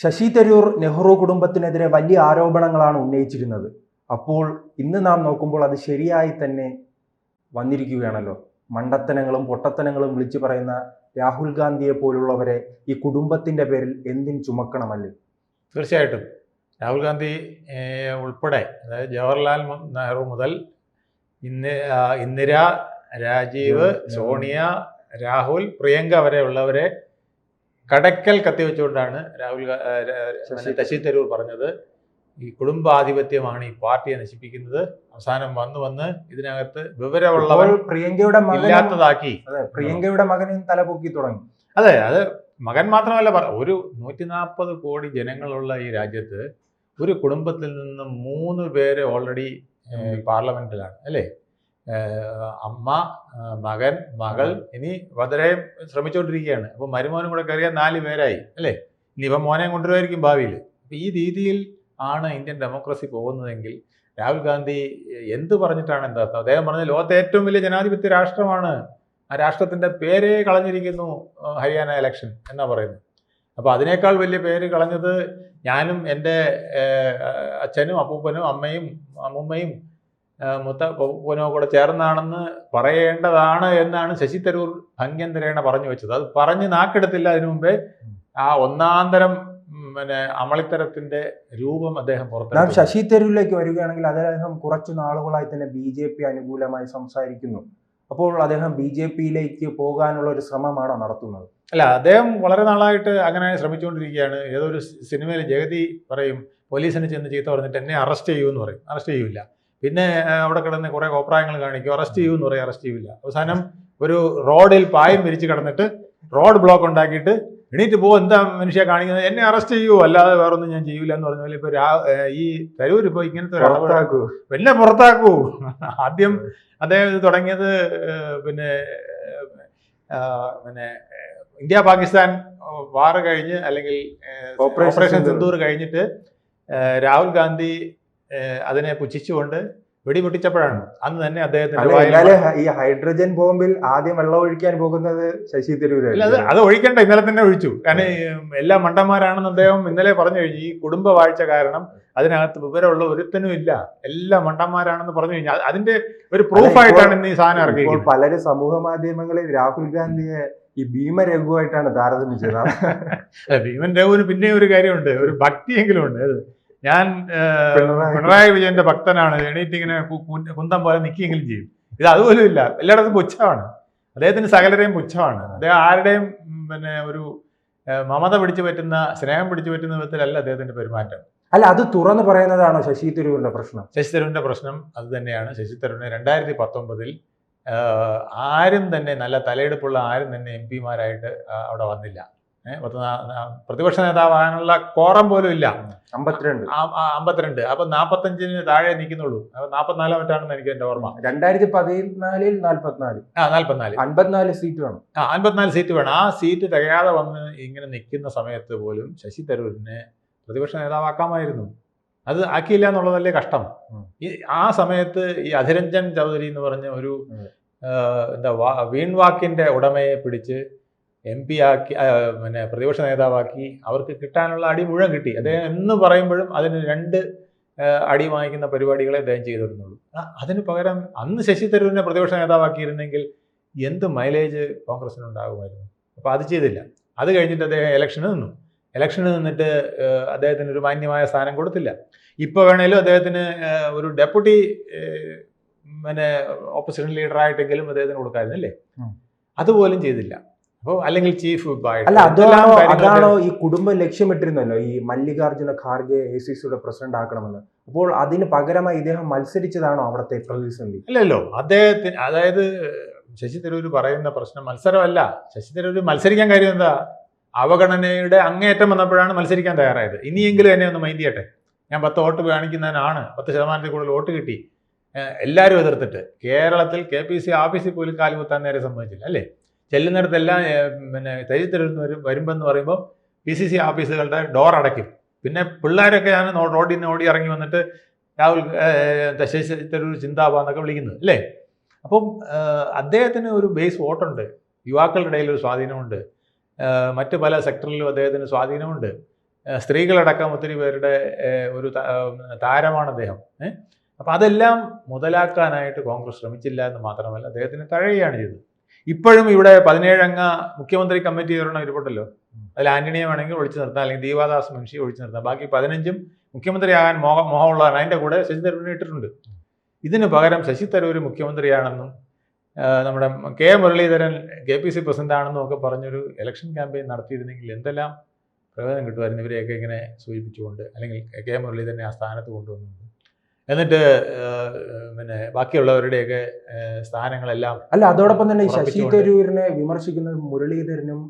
ശശി തരൂർ നെഹ്റു കുടുംബത്തിനെതിരെ വലിയ ആരോപണങ്ങളാണ് ഉന്നയിച്ചിരുന്നത്. അപ്പോൾ ഇന്ന് നാം നോക്കുമ്പോൾ അത് ശരിയായി തന്നെ വന്നിരിക്കുകയാണല്ലോ. മണ്ടത്തനങ്ങളും പൊട്ടത്തനങ്ങളും വിളിച്ചു പറയുന്ന രാഹുൽ ഗാന്ധിയെ പോലുള്ളവരെ ഈ കുടുംബത്തിന്റെ പേരിൽ എന്തിന് ചുമക്കണമല്ലേ? തീർച്ചയായിട്ടും രാഹുൽ ഗാന്ധി ഉൾപ്പെടെ, അതായത് ജവഹർലാൽ നെഹ്റു മുതൽ ഇന്ദിര, രാജീവ്, സോണിയ, രാഹുൽ, പ്രിയങ്ക വരെയുള്ളവരെ കടക്കൽ കത്തിവെച്ചുകൊണ്ടാണ് ശശി തരൂർ പറഞ്ഞത് ഈ കുടുംബാധിപത്യമാണ് ഈ പാർട്ടിയെ നശിപ്പിക്കുന്നത്. അവസാനം വന്ന് ഇതിനകത്ത് വിവരമുള്ളവർ പ്രിയങ്കയുടെ ഇല്ലാത്തതാക്കി. പ്രിയങ്കയുടെ മകനും തലപൊക്കി തുടങ്ങി. അതെ, അത് മകൻ മാത്രമല്ല, ഒരു 140 കോടി ജനങ്ങളുള്ള ഈ രാജ്യത്ത് ഒരു കുടുംബത്തിൽ നിന്ന് 3 പേര് ഓൾറെഡി പാർലമെന്റിലാണ്, അല്ലേ? അമ്മ, മകൻ, മകൾ, ഇനി വധരയും ശ്രമിച്ചുകൊണ്ടിരിക്കുകയാണ്. അപ്പോൾ മരുമോനും കൂടെ കയറിയാൽ 4 പേരായി, അല്ലേ? ഇനിയിപ്പം മോനെയും കൊണ്ടുവരുമായിരിക്കും ഭാവിയിൽ. അപ്പം ഈ രീതിയിൽ ആണ് ഇന്ത്യൻ ഡെമോക്രസി പോകുന്നതെങ്കിൽ രാഹുൽ ഗാന്ധി എന്ത് പറഞ്ഞിട്ടാണ് എന്താ അർത്ഥം? അദ്ദേഹം പറഞ്ഞ ലോകത്തെ ഏറ്റവും വലിയ ജനാധിപത്യ രാഷ്ട്രമാണ്, ആ രാഷ്ട്രത്തിൻ്റെ പേരേ കളഞ്ഞിരിക്കുന്നു ഹരിയാന ഇലക്ഷൻ എന്നാ പറയുന്നത്. അപ്പോൾ അതിനേക്കാൾ വലിയ പേര് കളഞ്ഞത് ഞാനും എൻ്റെ അച്ഛനും അപ്പൂപ്പനും അമ്മയും അമ്മൂമ്മയും മുത്തപ്പനോ കൂടെ ചേർന്നാണെന്ന് പറയേണ്ടതാണ് എന്നാണ് ശശി തരൂർ ഭംഗ്യന്തരേണ പറഞ്ഞു വെച്ചത്. അത് പറഞ്ഞ് നാക്കെടുത്തില്ല അതിനു മുമ്പേ ആ ഒന്നാന്തരം അമളിത്തരത്തിന്റെ രൂപം അദ്ദേഹം പുറത്തെടുത്തു. ശശി തരൂരിലേക്ക് വരികയാണെങ്കിൽ അദ്ദേഹം കുറച്ചു നാളുകളായി തന്നെ BJP അനുകൂലമായി സംസാരിക്കുന്നു. അപ്പോൾ അദ്ദേഹം BJPയിലേക്ക് പോകാനുള്ള ഒരു ശ്രമമാണോ നടത്തുന്നത്? അല്ല, അദ്ദേഹം വളരെ നാളായിട്ട് അങ്ങനെ ശ്രമിച്ചുകൊണ്ടിരിക്കുകയാണ്. ഏതൊരു സിനിമയിൽ ജഗതി പറയും, പോലീസിന് ചെന്ന് ചീത്ത പറഞ്ഞിട്ട് എന്നെ അറസ്റ്റ് ചെയ്യുമെന്ന് പറയും, അറസ്റ്റ് ചെയ്യൂല. പിന്നെ അവിടെ കിടന്ന് കുറെ കോപ്രായങ്ങൾ കാണിക്കും, അറസ്റ്റ് ചെയ്യുമെന്ന് പറയും, അറസ്റ്റ് ചെയ്യൂല. അവസാനം ഒരു റോഡിൽ പായം വിരിച്ച് കിടന്നിട്ട് റോഡ് ബ്ലോക്ക് ഉണ്ടാക്കിയിട്ട് എണീറ്റ് പോകും, എന്താ മനുഷ്യ കാണിക്കുന്നത്, എന്നെ അറസ്റ്റ് ചെയ്യുമോ, അല്ലാതെ വേറൊന്നും ഞാൻ ചെയ്യൂല എന്ന് പറഞ്ഞ പോലെ ഇപ്പൊ ഈ തരൂർ ഇപ്പൊ ഇങ്ങനത്തെ എന്നെ പുറത്താക്കൂ. ആദ്യം അദ്ദേഹം ഇത് തുടങ്ങിയത് പിന്നെ ഇന്ത്യ പാകിസ്ഥാൻ വാർ കഴിഞ്ഞ്, അല്ലെങ്കിൽ ഓപ്പറേഷൻ സിന്ദൂർ കഴിഞ്ഞിട്ട് രാഹുൽ ഗാന്ധി അതിനെ പുച്ഛിച്ചുകൊണ്ട് വെടിപൊട്ടിച്ചപ്പോഴാണ്. അന്ന് തന്നെ അദ്ദേഹത്തിന്റെ ഈ ഹൈഡ്രജൻ ബോംബിൽ ആദ്യം വെള്ളം ഒഴിക്കാൻ പോകുന്നത് ശശി തരൂർ. അത് ഒഴിക്കണ്ട, ഇന്നലെ തന്നെ ഒഴിച്ചു. കാരണം എല്ലാ മണ്ടന്മാരാണെന്ന് അദ്ദേഹം ഇന്നലെ പറഞ്ഞു കഴിഞ്ഞു. ഈ കുടുംബ വാഴ്ച കാരണം അതിനകത്ത് വിവരമുള്ള ഒരുത്തനും ഇല്ല, എല്ലാ മണ്ടന്മാരാണെന്ന് പറഞ്ഞു കഴിഞ്ഞാൽ അതിന്റെ ഒരു പ്രൂഫായിട്ടാണ് ഇന്ന് ഈ സാധനം ഇറങ്ങിയത്. പലരും സമൂഹ മാധ്യമങ്ങളിൽ രാഹുൽ ഗാന്ധിയെ ഈ ഭീമ രഘുവായിട്ടാണ് താരതമ്യം ചെയ്തത്. ഭീമൻ രഘുവിന് പിന്നെ ഒരു കാര്യമുണ്ട്, ഒരു ഭക്തിയെങ്കിലും ഉണ്ട്. ഞാൻ പിണറായി വിജയന്റെ ഭക്തനാണ്, എണീറ്റിങ്ങനെ കുന്തം പോലെ നിൽക്കുകയെങ്കിലും ചെയ്യും. ഇത് അതുപോലും ഇല്ല, എല്ലായിടത്തും പുച്ഛമാണ്. അദ്ദേഹത്തിന് സകലരെയും പുച്ഛമാണ്. അദ്ദേഹം ആരുടെയും ഒരു മമത പിടിച്ചു പറ്റുന്ന, സ്നേഹം പിടിച്ചു പറ്റുന്ന വിധത്തിലല്ല അദ്ദേഹത്തിന്റെ പെരുമാറ്റം. അല്ല, അത് തുറന്നു പറയുന്നതാണോ ശശി തരൂരിന്റെ പ്രശ്നം? ശശി തരൂരിന്റെ പ്രശ്നം അത് തന്നെയാണ്. ശശി തരൂരിനെ 2019 ആരും തന്നെ, നല്ല തലയെടുപ്പുള്ള ആരും തന്നെ MP-മാരായിട്ട് അവിടെ വന്നില്ല. പ്രതിപക്ഷ നേതാവാകാനുള്ള കോറം പോലും ഇല്ല. 52. അപ്പൊ 45 താഴെ നിൽക്കുന്നുള്ളൂ. 44 മറ്റാണെന്ന് എനിക്ക് എന്റെ ഓർമ്മ. 2014 44. 54 സീറ്റ് വേണം. 54 സീറ്റ് വേണം. ആ സീറ്റ് തികയാതെ വന്ന് ഇങ്ങനെ നിൽക്കുന്ന സമയത്ത് പോലും ശശി തരൂരിനെ പ്രതിപക്ഷ നേതാവാക്കാമായിരുന്നു. അത് ആക്കിയില്ല എന്നുള്ളതല്ലേ കഷ്ടം. ആ സമയത്ത് ഈ അധിരഞ്ജൻ ചൗധരി എന്ന് പറഞ്ഞ ഒരു വീൺവാക്കിന്റെ ഉടമയെ പിടിച്ച് MP ആക്കി, പ്രതിപക്ഷ നേതാവാക്കി. അവർക്ക് കിട്ടാനുള്ള അടി മുഴുവൻ കിട്ടി. അദ്ദേഹം എന്ന് പറയുമ്പോഴും അതിന് 2 അടി വാങ്ങിക്കുന്ന പരിപാടികളെ അദ്ദേഹം ചെയ്തിരുന്നുള്ളൂ. അതിന് പകരം അന്ന് ശശി തരൂരിനെ പ്രതിപക്ഷ നേതാവാക്കിയിരുന്നെങ്കിൽ എന്ത് മൈലേജ് കോൺഗ്രസിനുണ്ടാകുമായിരുന്നു. അപ്പോൾ അത് ചെയ്തില്ല. അത് കഴിഞ്ഞിട്ട് അദ്ദേഹം ഇലക്ഷന് നിന്നിട്ട് അദ്ദേഹത്തിന് ഒരു മാന്യമായ സ്ഥാനം കൊടുത്തില്ല. ഇപ്പോൾ വേണേലും അദ്ദേഹത്തിന് ഒരു ഡെപ്യൂട്ടി ഓപ്പോസിഷൻ ലീഡറായിട്ടെങ്കിലും അദ്ദേഹത്തിന് കൊടുക്കാമായിരുന്നില്ലേ? അതുപോലും ചെയ്തില്ല. അപ്പോൾ അല്ലെങ്കിൽ ചീഫ് വിപ്പായിട്ട്. അല്ല, അതാണോ ഈ കുടുംബം ലക്ഷ്യമിട്ടിരുന്നല്ലോ, ഈ മല്ലികാർജുന ഖാർഗെ ACCയുടെ പ്രസിഡന്റ് ആക്കണമെന്ന്. അപ്പോൾ അതിന് പകരമായി ഇദ്ദേഹം മത്സരിച്ചതാണോ അവിടുത്തെ പ്രതിസന്ധി? അല്ലല്ലോ. അദ്ദേഹത്തിന്, അതായത് ശശി തരൂർ പറയുന്ന പ്രശ്നം മത്സരമല്ല. ശശി തരൂർ മത്സരിക്കാൻ കാര്യം എന്താ? അവഗണനയുടെ അങ്ങേയറ്റം വന്നപ്പോഴാണ് മത്സരിക്കാൻ തയ്യാറായത്. ഇനിയെങ്കിലും എന്നെ ഒന്ന് മൈൻഡ് ചെയ്യട്ടെ, ഞാൻ 10 വോട്ട് കാണിക്കുന്നതിനാണ്, 10% കൂടുതൽ വോട്ട് കിട്ടി, എല്ലാവരും എതിർത്തിട്ട്. കേരളത്തിൽ KPC ഓഫീസിൽ പോലും കാലുകുത്താൻ നേരെ സമ്മതിച്ചില്ല, അല്ലേ? ചെല്ലുന്നിടത്തെല്ലാം ശശി തരൂർ വരുമ്പെന്ന് പറയുമ്പോൾ PCC ഓഫീസുകളുടെ ഡോർ അടയ്ക്കും. പിന്നെ പിള്ളേരൊക്കെ ഞാൻ റോഡിൽ നിന്ന് ഓടി ഇറങ്ങി വന്നിട്ട് രാഹുൽ ശശി തരൂർ ചിന്താബാന്നൊക്കെ വിളിക്കുന്നത്, അല്ലേ? അപ്പം അദ്ദേഹത്തിന് ഒരു ബേസ് വോട്ടുണ്ട്, യുവാക്കളുടെ ഇടയിൽ ഒരു സ്വാധീനമുണ്ട്, മറ്റ് പല സെക്ടറിലും അദ്ദേഹത്തിന് സ്വാധീനമുണ്ട്. സ്ത്രീകളടക്കം ഒത്തിരി പേരുടെ ഒരു താരമാണ് അദ്ദേഹം. അപ്പം അതെല്ലാം മുതലാക്കാനായിട്ട് കോൺഗ്രസ് ശ്രമിച്ചില്ല എന്ന് മാത്രമല്ല അദ്ദേഹത്തിന് തഴയുകയാണ് ചെയ്തത്. ഇപ്പോഴും ഇവിടെ 17 അംഗ മുഖ്യമന്ത്രി കമ്മിറ്റി ഒരെണ്ണം ഇരിപ്പുണ്ടല്ലോ. അതിൽ ആന്റണിയെ വേണമെങ്കിൽ ഒഴിച്ചു നിർത്താം, അല്ലെങ്കിൽ ദീപാദാസ് മുൻഷിയെ ഒഴിച്ചു നിർത്താം. ബാക്കി 15ഉം മുഖ്യമന്ത്രിയാകാൻ മോഹമുള്ളതാണ്. അതിൻ്റെ കൂടെ ശശി തരൂരിനെ ഇട്ടിട്ടുണ്ട്. ഇതിന് പകരം ശശി തരൂർ മുഖ്യമന്ത്രിയാണെന്നും നമ്മുടെ കെ മുരളീധരൻ KPC പ്രസിഡന്റാണെന്നും ഒക്കെ പറഞ്ഞൊരു ഇലക്ഷൻ ക്യാമ്പയിൻ നടത്തിയിരുന്നെങ്കിൽ എന്തെല്ലാം പ്രയോജനം കിട്ടുമായിരുന്നു ഇവരെയൊക്കെ ഇങ്ങനെ സൂചിപ്പിച്ചുകൊണ്ട്, അല്ലെങ്കിൽ കെ മുരളീധരനെ ആ സ്ഥാനത്ത് കൊണ്ടുവന്നുകൊണ്ട്. എന്നിട്ട് പിന്നെ ബാക്കിയുള്ളവരുടെയൊക്കെ സ്ഥാനങ്ങളെല്ലാം അല്ല, അതോടൊപ്പം തന്നെ ശശി തരൂരിനെ വിമർശിക്കുന്നത് മുരളീധരനും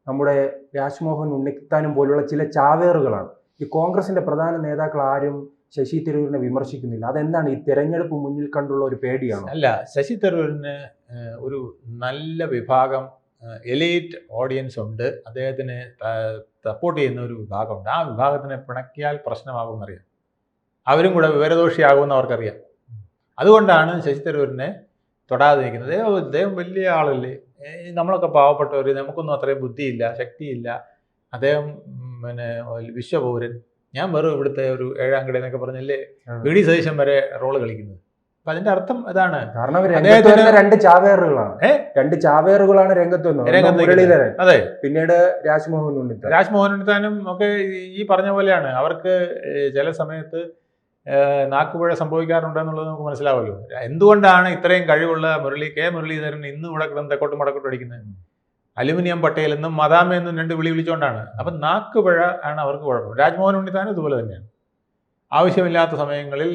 നമ്മുടെ രാജ്മോഹൻ ഉണ്ണിത്താനും പോലുള്ള ചില ചാവേറുകളാണ്. ഈ കോൺഗ്രസിന്റെ പ്രധാന നേതാക്കൾ ആരും ശശി തരൂരിനെ വിമർശിക്കുന്നില്ല. അതെന്താണ്? ഈ തെരഞ്ഞെടുപ്പ് മുന്നിൽ കണ്ടുള്ള ഒരു പേടിയാണോ? അല്ല, ശശി തരൂരിന് ഒരു നല്ല വിഭാഗം എലൈറ്റ് ഓഡിയൻസ് ഉണ്ട്, അദ്ദേഹത്തിന് സപ്പോർട്ട് ചെയ്യുന്ന ഒരു വിഭാഗമുണ്ട്. ആ വിഭാഗത്തിനെ പിണക്കിയാൽ പ്രശ്നമാകുമെന്നറിയാം. അവരും കൂടെ വിവരദോഷിയാകുമെന്ന് അവർക്കറിയാം. അതുകൊണ്ടാണ് ശശി തരൂരിനെ തൊടാതെ നിൽക്കുന്നത്. അദ്ദേഹം വലിയ ആളല്ലേ, നമ്മളൊക്കെ പാവപ്പെട്ടവർ, നമുക്കൊന്നും അത്രയും ബുദ്ധിയില്ല, ശക്തിയില്ല. അദ്ദേഹം പിന്നെ വിശ്വപൗരൻ, ഞാൻ വെറും ഇവിടുത്തെ ഒരു ഏഴാംകട എന്നൊക്കെ പറഞ്ഞല്ലേ VD സതീശൻ വരെ റോള് കളിക്കുന്നത്. അപ്പൊ അതിന്റെ അർത്ഥം അതാണ്. കാരണം രണ്ട് ചാവേറുകളാണ് രംഗത്ത് വന്നത്. മുരളീധരൻ, അതെ, പിന്നീട് രാജ്മോഹൻ ഉണ്ണിത്താനും ഒക്കെ ഈ പറഞ്ഞ പോലെയാണ്. അവർക്ക് ചില സമയത്ത് നാക്കുപിഴ സംഭവിക്കാറുണ്ടെന്നുള്ളത് നമുക്ക് മനസ്സിലാവുമല്ലോ. എന്തുകൊണ്ടാണ് ഇത്രയും കഴിവുള്ള കെ മുരളീധരൻ ഇന്നും ഇവിടെ കിടന്ന് തെക്കോട്ടും വടക്കോട്ടും അടിക്കുന്നത്? അലുമിനിയം പട്ടേലെന്നും മദാമയെന്നും 2 വിളി വിളിച്ചുകൊണ്ടാണ്. അപ്പം നാക്കുപിഴ ആണ് അവർക്ക് കുഴപ്പം. രാജ്മോഹൻ ഉണ്ണിത്താനും ഇതുപോലെ തന്നെയാണ്. ആവശ്യമില്ലാത്ത സമയങ്ങളിൽ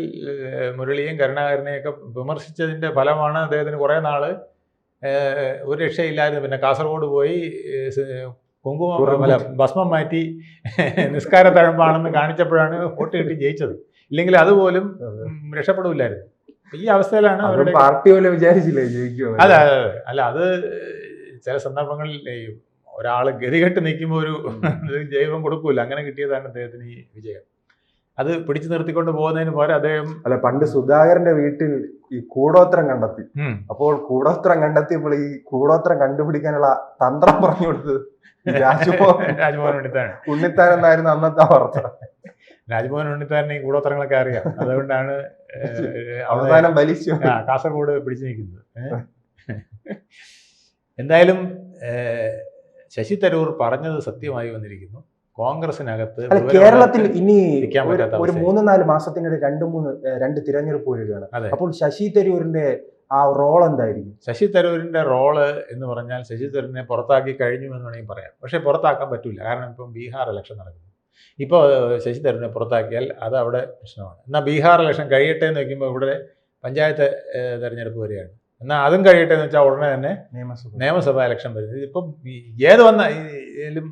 മുരളിയും കരുണാകരനെയൊക്കെ വിമർശിച്ചതിൻ്റെ ഫലമാണ് അദ്ദേഹത്തിന് കുറേ നാൾ ഒരു രക്ഷയില്ലായിരുന്നു. പിന്നെ കാസർഗോഡ് പോയി ഭസ്മം മാറ്റി നിസ്കാര തഴമ്പാണെന്ന് കാണിച്ചപ്പോഴാണ് വോട്ട് കിട്ടി ജയിച്ചത്. ഇല്ലെങ്കിൽ അതുപോലും രക്ഷപ്പെടില്ലായിരുന്നു. ഈ അവസ്ഥയിലാണ് അവരുടെ പാർട്ടി പോലും വിചാരിച്ചില്ലേ ജയിക്കും. അതെ, അല്ല, അത് ചില സന്ദർഭങ്ങളിൽ ഒരാൾ ഗതികെട്ട് നിൽക്കുമ്പോൾ ഒരു ജൈവം കൊടുക്കൂല. അങ്ങനെ കിട്ടിയതാണ് അദ്ദേഹത്തിന് ഈ വിജയം. അത് പിടിച്ചു നിർത്തിക്കൊണ്ട് പോകുന്നതിന് പോലെ അദ്ദേഹം പണ്ട് സുധാകരന്റെ വീട്ടിൽ ഈ കൂടോത്രം കണ്ടെത്തി. അപ്പോൾ കൂടോത്രം കണ്ടെത്തിയപ്പോൾ ഈ കൂടോത്രം കണ്ടുപിടിക്കാനുള്ള തന്ത്രം പറഞ്ഞു കൊടുത്തത് രാജ്മോഹൻ ഉണ്ണിത്താൻ എന്നായിരുന്നു അന്നത്തെ വാർത്ത. രാജ്മോഹൻ ഉണ്ണിത്താരനെ ഈ കൂടോത്രങ്ങളൊക്കെ അറിയാം. അതുകൊണ്ടാണ് അവസാനം വലിച്ചു കാസർഗോഡ് പിടിച്ചു നിൽക്കുന്നത്. എന്തായാലും രണ്ട് തരൂർ പറഞ്ഞത് സത്യമായി വന്നിരിക്കുന്നു. കോൺഗ്രസിനകത്ത് കേരളത്തിൽ ഇനി ഒരു 3-4 മാസത്തിനിടെ 2 തിരഞ്ഞെടുപ്പ് വരികയാണ്. അപ്പോൾ ശശി തരൂരിന്റെ ആ റോൾ എന്തായിരിക്കും? ശശി തരൂരിന്റെ റോള് എന്ന് പറഞ്ഞാൽ ശശി തരൂരിനെ പുറത്താക്കി കഴിഞ്ഞു എന്ന് വേണമെങ്കിൽ പറയാം. പക്ഷേ പുറത്താക്കാൻ പറ്റില്ല. കാരണം ഇപ്പം ബീഹാർ ഇലക്ഷൻ നടക്കുന്നു. ഇപ്പോൾ ശശി തരൂരിനെ പുറത്താക്കിയാൽ അത് അവിടെ പ്രശ്നമാണ്. എന്നാൽ ബീഹാർ ഇലക്ഷൻ കഴിയട്ടെ എന്ന് വയ്ക്കുമ്പോൾ ഇവിടെ പഞ്ചായത്ത് തെരഞ്ഞെടുപ്പ് വരികയാണ്. എന്നാൽ അതും കഴിയട്ടെ എന്ന് വെച്ചാൽ ഉടനെ തന്നെ നിയമസഭാ ഇലക്ഷൻ വരുന്നത്. ഇതിപ്പം ഏത് വന്നാലും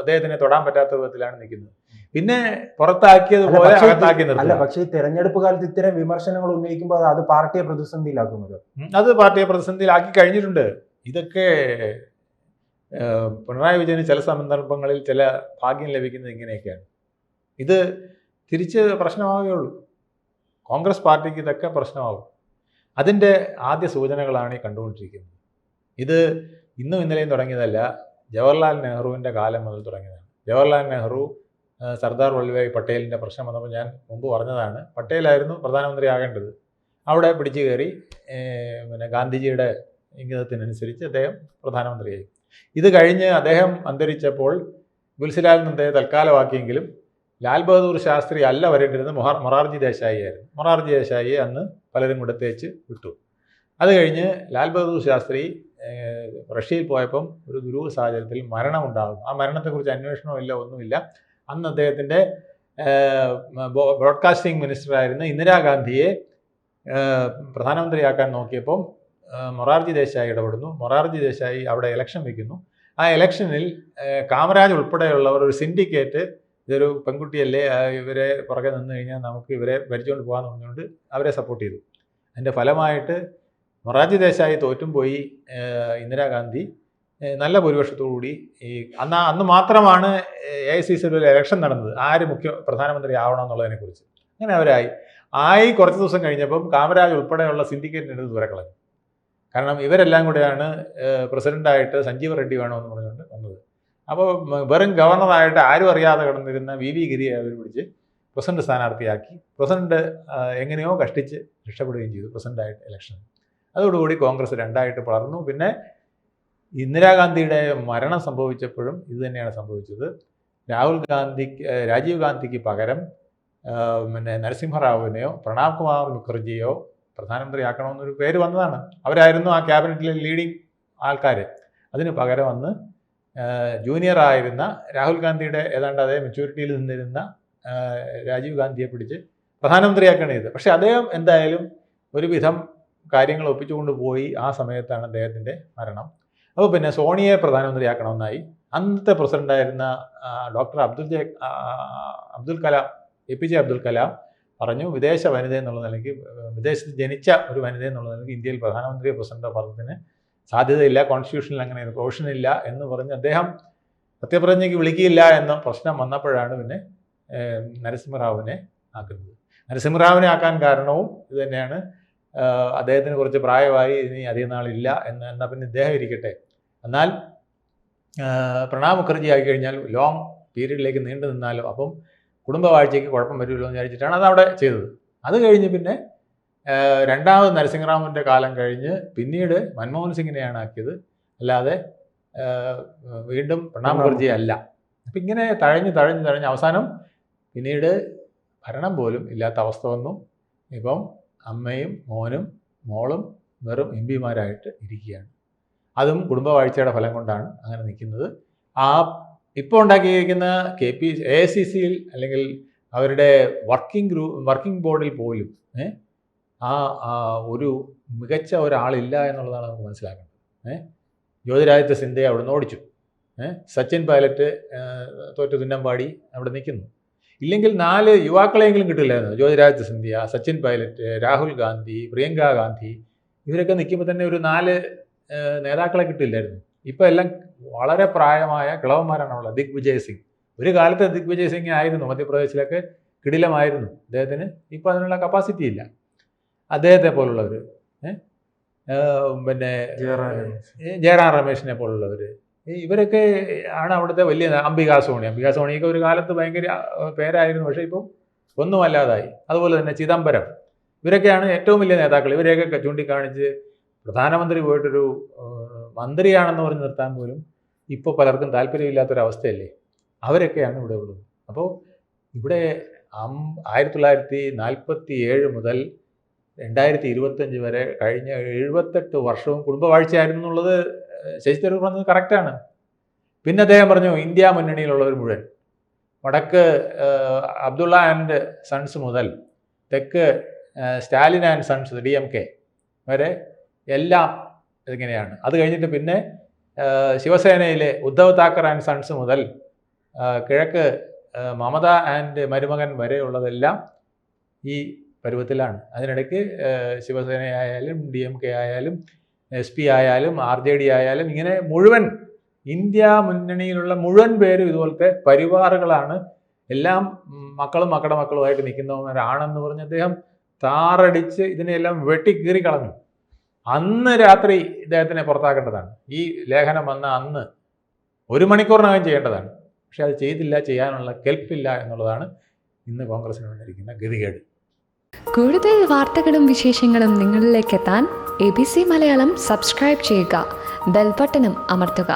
അദ്ദേഹത്തിനെ തൊടാൻ പറ്റാത്ത വിധത്തിലാണ് നിൽക്കുന്നത്. പിന്നെ പുറത്താക്കിയതുപോലെ അകത്താക്കി നിർത്തും. അല്ല, പക്ഷേ ഈ തെരഞ്ഞെടുപ്പ് കാലത്ത് ഇത്തരം വിമർശനങ്ങൾ ഉന്നയിക്കുമ്പോൾ അത് പാർട്ടിയെ പ്രതിസന്ധിയിലാക്കുന്നത്. അത് പാർട്ടിയെ പ്രതിസന്ധിയിലാക്കി കഴിഞ്ഞിട്ടുണ്ട്. ഇതൊക്കെ പിണറായി വിജയന് ചില സന്ദർഭങ്ങളിൽ ചില ഭാഗ്യം ലഭിക്കുന്നത് ഇങ്ങനെയൊക്കെയാണ്. ഇത് തിരിച്ച് പ്രശ്നമാവുകയുള്ളൂ. കോൺഗ്രസ് പാർട്ടിക്ക് ഇതൊക്കെ പ്രശ്നമാകും. അതിൻ്റെ ആദ്യ സൂചനകളാണ് ഈ കണ്ടുകൊണ്ടിരിക്കുന്നത്. ഇത് ഇന്നും ഇന്നലെയും തുടങ്ങിയതല്ല, ജവഹർലാൽ നെഹ്റുവിൻ്റെ കാലം മുതൽ തുടങ്ങിയതാണ്. ജവഹർലാൽ നെഹ്റു സർദാർ വല്ലഭായ് പട്ടേലിൻ്റെ പ്രശ്നം വന്നപ്പോൾ ഞാൻ മുമ്പ് പറഞ്ഞതാണ്, പട്ടേലായിരുന്നു പ്രധാനമന്ത്രി ആകേണ്ടത്. അവിടെ പിടിച്ചു കയറി പിന്നെ ഗാന്ധിജിയുടെ ഇംഗിതത്തിനനുസരിച്ച് അദ്ദേഹം പ്രധാനമന്ത്രിയായി. ഇത് കഴിഞ്ഞ് അദ്ദേഹം അന്തരിച്ചപ്പോൾ ഗുൽസിലാൽ നന്ദയെ തൽക്കാലമാക്കിയെങ്കിലും ലാൽ ബഹദൂർ ശാസ്ത്രി അല്ല വരേണ്ടിരുന്നത്, മൊറാർജി ദേശായി ആയിരുന്നു. മൊറാർജി ദേശായിയെ അന്ന് പലരും കൂടെ തേച്ച് വിട്ടു. അത് കഴിഞ്ഞ് ലാൽ ബഹദൂർ ശാസ്ത്രി റഷ്യയിൽ പോയപ്പം ഒരു ദുരൂഹ സാഹചര്യത്തിൽ മരണമുണ്ടാകും. ആ മരണത്തെക്കുറിച്ച് അന്വേഷണമില്ല, ഒന്നുമില്ല. അന്ന് അദ്ദേഹത്തിൻ്റെ ബ്രോഡ്കാസ്റ്റിംഗ് മിനിസ്റ്ററായിരുന്ന ഇന്ദിരാഗാന്ധിയെ പ്രധാനമന്ത്രിയാക്കാൻ നോക്കിയപ്പം മൊറാർജി ദേശായി ഇടപെടുന്നു. മൊറാർജി ദേശായി അവിടെ ഇലക്ഷൻ വയ്ക്കുന്നു. ആ ഇലക്ഷനിൽ കാമരാജ് ഉൾപ്പെടെയുള്ളവർ ഒരു സിൻഡിക്കേറ്റ്, ഇതൊരു പെൺകുട്ടിയല്ലേ, ഇവരെ പുറകെ നിന്ന് കഴിഞ്ഞാൽ നമുക്ക് ഇവരെ ഭരിച്ചുകൊണ്ട് പോകാമെന്ന് പറഞ്ഞുകൊണ്ട് അവരെ സപ്പോർട്ട് ചെയ്തു. അതിൻ്റെ ഫലമായിട്ട് മൊറാർജി ദേശായി തോറ്റും പോയി. ഇന്ദിരാഗാന്ധി നല്ല ഭൂരിപക്ഷത്തോടുകൂടി അന്ന് മാത്രമാണ് AICCയിൽ ഒരു ഇലക്ഷൻ നടന്നത്, ആര് പ്രധാനമന്ത്രി ആവണമെന്നുള്ളതിനെക്കുറിച്ച്. അങ്ങനെ അവരായി കുറച്ച് ദിവസം കഴിഞ്ഞപ്പം കാമരാജ് ഉൾപ്പെടെയുള്ള സിൻഡിക്കേറ്റിനെടുത്ത് ദൂരക്കളഞ്ഞു. കാരണം ഇവരെല്ലാം കൂടെയാണ് പ്രസിഡൻ്റായിട്ട് സഞ്ജീവ റെഡ്ഡി വേണമെന്ന് പറഞ്ഞുകൊണ്ട് വന്നത്. അപ്പോൾ വെറും ഗവർണറായിട്ട് ആരും അറിയാതെ കിടന്നിരുന്ന വി ഗിരിയെ അവർ പിടിച്ച് പ്രസിഡന്റ് സ്ഥാനാർത്ഥിയാക്കി. പ്രസിഡന്റ് എങ്ങനെയോ കഷ്ടിച്ച് രക്ഷപ്പെടുകയും ചെയ്തു പ്രസിഡന്റായിട്ട് ഇലക്ഷൻ. അതോടുകൂടി കോൺഗ്രസ് രണ്ടായിട്ട് പിളർന്നു. പിന്നെ ഇന്ദിരാഗാന്ധിയുടെ മരണം സംഭവിച്ചപ്പോഴും ഇത് തന്നെയാണ് സംഭവിച്ചത്. രാജീവ് ഗാന്ധിക്ക് പകരം നരസിംഹറാവുവിനെയോ പ്രണബ് കുമാർ മുഖർജിയോ പ്രധാനമന്ത്രിയാക്കണമെന്നൊരു പേര് വന്നതാണ്. അവരായിരുന്നു ആ ക്യാബിനറ്റിലെ ലീഡിങ് ആൾക്കാർ. അതിന് പകരം വന്ന് ജൂനിയറായിരുന്ന രാഹുൽ ഗാന്ധിയുടെ ഏതാണ്ട് അതേ മെച്യൂരിറ്റിയിൽ നിന്നിരുന്ന രാജീവ് ഗാന്ധിയെ പിടിച്ച് പ്രധാനമന്ത്രിയാക്കുകയാണ് ചെയ്തത്. പക്ഷേ അദ്ദേഹം എന്തായാലും ഒരുവിധം കാര്യങ്ങൾ ഒപ്പിച്ചുകൊണ്ട് പോയി. ആ സമയത്താണ് അദ്ദേഹത്തിൻ്റെ മരണം. അപ്പോൾ പിന്നെ സോണിയെ പ്രധാനമന്ത്രിയാക്കണമെന്നായി. അന്നത്തെ പ്രസിഡൻ്റായിരുന്ന ഡോക്ടർ അബ്ദുൽ കലാം, APJ അബ്ദുൽ കലാം പറഞ്ഞു, വിദേശ വനിത എന്നുള്ള നിലയ്ക്ക്, വിദേശത്ത് ജനിച്ച ഒരു വനിത എന്നുള്ള നിലയ്ക്ക് ഇന്ത്യയിൽ പ്രധാനമന്ത്രി പ്രസിഡന്റ് പദത്തിന് സാധ്യതയില്ല, കോൺസ്റ്റിറ്റ്യൂഷനിൽ അങ്ങനെ ഒരു പ്രൊവിഷൻ ഇല്ല എന്ന് പറഞ്ഞ് അദ്ദേഹം സത്യപ്രതിജ്ഞയ്ക്ക് വിളിക്കില്ല എന്ന പ്രശ്നം വന്നപ്പോഴാണ് പിന്നെ നരസിംഹറാവുവിനെ ആക്കുന്നത്. നരസിംഹറാവുവിനെ ആക്കാൻ കാരണവും ഇത് തന്നെയാണ്. അദ്ദേഹത്തിന് കുറച്ച് പ്രായമായി, ഇനി അധികം നാളില്ല എന്നാൽ പിന്നെ ഇദ്ദേഹം ഇരിക്കട്ടെ, എന്നാൽ പ്രണബ് മുഖർജി ആയി കഴിഞ്ഞാൽ ലോങ് പീരീഡിലേക്ക് നീണ്ടു നിന്നാലോ, അപ്പം കുടുംബവാഴ്ചയ്ക്ക് കുഴപ്പം വരുമല്ലോ എന്ന് വിചാരിച്ചിട്ടാണ് അതവിടെ ചെയ്തത്. അത് കഴിഞ്ഞ് പിന്നെ രണ്ടാമത് നരസിംഹറാവുവിൻ്റെ കാലം കഴിഞ്ഞ് പിന്നീട് മൻമോഹൻ സിംഗിനെയാണ് ആക്കിയത്, അല്ലാതെ വീണ്ടും പ്രണബ് മുഖർജി അല്ല. അപ്പം ഇങ്ങനെ തഴഞ്ഞ് അവസാനം പിന്നീട് ഭരണം പോലും ഇല്ലാത്ത അവസ്ഥ വന്നു. ഇപ്പം അമ്മയും മോനും മോളും വെറും MP-മാരായിട്ട് ഇരിക്കുകയാണ്. അതും കുടുംബവാഴ്ചയുടെ ഫലം കൊണ്ടാണ് അങ്ങനെ നിൽക്കുന്നത്. ഇപ്പോൾ ഉണ്ടാക്കിയിരിക്കുന്ന AICCയിൽ അല്ലെങ്കിൽ അവരുടെ വർക്കിംഗ് ബോർഡിൽ പോലും ഒരു മികച്ച ഒരാളില്ല എന്നുള്ളതാണ് നമുക്ക് മനസ്സിലാക്കേണ്ടത്. ജ്യോതിരാദിത്യ സിന്ധ്യയെ അവിടെ നിന്ന് ഓടിച്ചു. സച്ചിൻ പൈലറ്റ് തോറ്റു തുന്നമ്പാടി അവിടെ നിൽക്കുന്നു. ഇല്ലെങ്കിൽ 4 യുവാക്കളെങ്കിലും കിട്ടില്ലായിരുന്നു. ജ്യോതിരാദിത്യ സിന്ധ്യ, സച്ചിൻ പൈലറ്റ്, രാഹുൽ ഗാന്ധി, പ്രിയങ്ക ഗാന്ധി, ഇവരൊക്കെ നിൽക്കുമ്പോൾ തന്നെ ഒരു 4 നേതാക്കളെ കിട്ടില്ലായിരുന്നു. ഇപ്പോൾ എല്ലാം വളരെ പ്രായമായ കിളവന്മാരാണ് ഉള്ളത്. ദിഗ്വിജയ് സിംഗ്, ഒരു കാലത്ത് ദിഗ്വിജയ് സിംഗ് ആയിരുന്നു, മധ്യപ്രദേശിലൊക്കെ കിടിലമായിരുന്നു അദ്ദേഹത്തിന്. ഇപ്പോൾ അതിനുള്ള കപ്പാസിറ്റി ഇല്ല. അദ്ദേഹത്തെ പോലുള്ളവർ, പിന്നെ ജയറാം രമേശിനെ പോലുള്ളവർ, ഇവരൊക്കെ ആണ് അവിടുത്തെ വലിയ അംബികാ സോണിയൊക്കെ ഒരു കാലത്ത് ഭയങ്കര പേരായിരുന്നു, പക്ഷേ ഇപ്പോൾ ഒന്നുമല്ലാതായി. അതുപോലെ തന്നെ ചിദംബരം, ഇവരൊക്കെയാണ് ഏറ്റവും വലിയ നേതാക്കൾ. ഇവരെയൊക്കെ ചൂണ്ടിക്കാണിച്ച് പ്രധാനമന്ത്രി പോയിട്ടൊരു മന്ത്രിയാണെന്ന് പറഞ്ഞ് നിർത്താൻ പോലും ഇപ്പോൾ പലർക്കും താല്പര്യമില്ലാത്തൊരവസ്ഥയല്ലേ. അവരൊക്കെയാണ് ഇവിടെ ഉള്ളത്. അപ്പോൾ ഇവിടെ 1947 മുതൽ 2025 വരെ കഴിഞ്ഞ 78 വർഷവും കുടുംബവാഴ്ചയായിരുന്നു എന്നുള്ളത് ശശി തരൂർ പറഞ്ഞത് കറക്റ്റാണ്. പിന്നെ അദ്ദേഹം പറഞ്ഞു ഇന്ത്യ മുന്നണിയിലുള്ളവർ മുഴുവൻ, വടക്ക് അബ്ദുള്ള ആൻഡ് സൺസ് മുതൽ തെക്ക് സ്റ്റാലിൻ ആൻഡ് സൺസ് DMK വരെ എല്ലാം ഇങ്ങനെയാണ്. അത് കഴിഞ്ഞിട്ട് പിന്നെ ശിവസേനയിലെ ഉദ്ധവ് താക്കറെ ആൻഡ് സൺസ് മുതൽ കിഴക്ക് മമത ആൻഡ് മരുമകൻ വരെയുള്ളതെല്ലാം ഈ പരുവത്തിലാണ്. അതിനിടയ്ക്ക് ശിവസേനയായാലും DMK ആയാലും SP ആയാലും RJD ആയാലും ഇങ്ങനെ മുഴുവൻ ഇന്ത്യ മുന്നണിയിലുള്ള മുഴുവൻ പേരും ഇതുപോലത്തെ പരിവാറുകളാണ്. എല്ലാം മക്കളും മക്കളുടെ മക്കളുമായിട്ട് നിൽക്കുന്നവരാണെന്ന് പറഞ്ഞ് അദ്ദേഹം താറടിച്ച് ഇതിനെല്ലാം വെട്ടിക്കീറി കളഞ്ഞു. അന്ന് രാത്രി ഇദ്ദേഹത്തിനെ പുറത്താക്കേണ്ടതാണ്. ഈ ലേഖനം വന്ന അന്ന് 1 മണിക്കൂറിനകം ചെയ്യേണ്ടതാണ്. പക്ഷെ അത് ചെയ്തില്ല, ചെയ്യാനുള്ള കെൽപ്പില്ല എന്നുള്ളതാണ് ഇന്ന് കോൺഗ്രസിന് വന്നിരിക്കുന്ന ഗതികേട്. കൂടുതൽ വാർത്തകളും വിശേഷങ്ങളും നിങ്ങളിലേക്ക് എത്താൻ ABC മലയാളം സബ്സ്ക്രൈബ് ചെയ്യുക, ബെൽ ബട്ടണും അമർത്തുക.